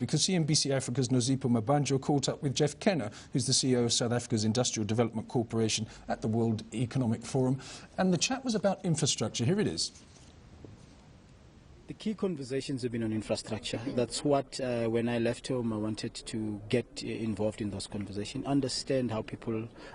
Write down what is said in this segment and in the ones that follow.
because CNBC Africa's Nozipho Mbanjwa caught up with Geoffrey Qhena, who's the CEO of South Africa's Industrial Development Corporation at the World Economic Forum. And the chat was about infrastructure. Here it is. The key conversations have been on infrastructure. That's what, when I left home, I wanted to get involved in those conversations, understand how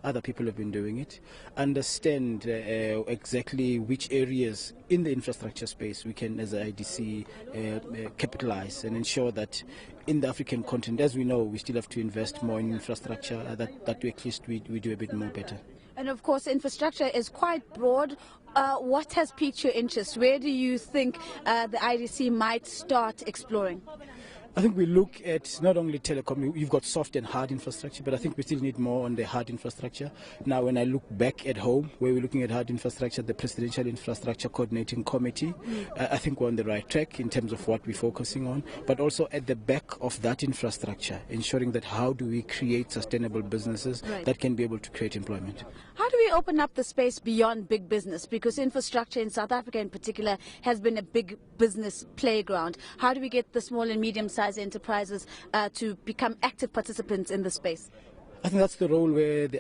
other people have been doing it, understand exactly which areas in the infrastructure space we can, as a IDC, capitalize and ensure that in the African continent, as we know, we still have to invest more in infrastructure, that at least we do a bit more better. And of course, infrastructure is quite broad. What has piqued your interest? Where do you think the IDC might start exploring? I think we look at not only telecom, you've got soft and hard infrastructure, but I think we still need more on the hard infrastructure. Now, when I look back at home, where we're looking at hard infrastructure, the Presidential Infrastructure Coordinating Committee, I think we're on the right track in terms of what we're focusing on, but also at the back of that infrastructure, ensuring that how do we create sustainable businesses that can be able to create employment. How do we open up the space beyond big business? Because infrastructure in South Africa in particular has been a big business playground. How do we get the small and medium-sized enterprises to become active participants in the space? I think that's the role where the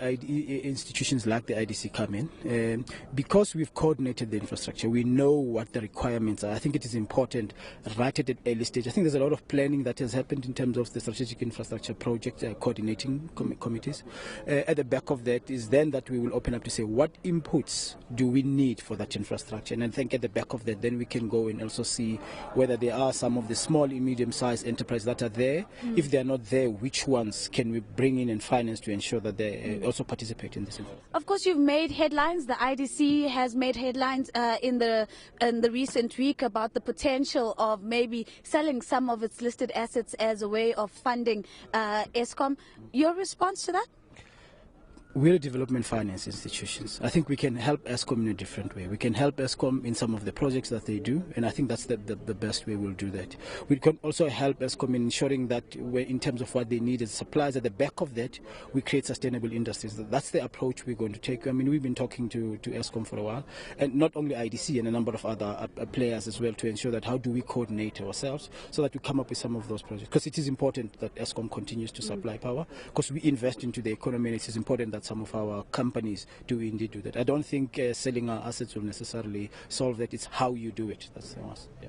institutions like the IDC come in. Because we've coordinated the infrastructure, we know what the requirements are. I think it is important right at an early stage. I think there's a lot of planning that has happened in terms of the strategic infrastructure project coordinating committees. At the back of that is then that we will open up to say what inputs do we need for that infrastructure. And I think at the back of that, then we can go and also see whether there are some of the small and medium-sized enterprises that are there. If they're not there, which ones can we bring in and finance to ensure that they also participate in this. Of course, you've made headlines. The IDC has made headlines in the recent week about the potential of maybe selling some of its listed assets as a way of funding Eskom. Your response to that? We're a development finance institutions. I think we can help Eskom in a different way. We can help Eskom in some of the projects that they do, and I think that's the best way we'll do that. We can also help Eskom in ensuring that in terms of what they need as supplies, at the back of that, we create sustainable industries. That's the approach we're going to take. I mean, we've been talking to Eskom for a while, and not only IDC and a number of other players as well, to ensure that how do we coordinate ourselves so that we come up with some of those projects. Because it is important that Eskom continues to supply power, because we invest into the economy, and it is important that some of our companies do indeed do that. I don't think selling our assets will necessarily solve that. It's how you do it. That's the most. Yeah.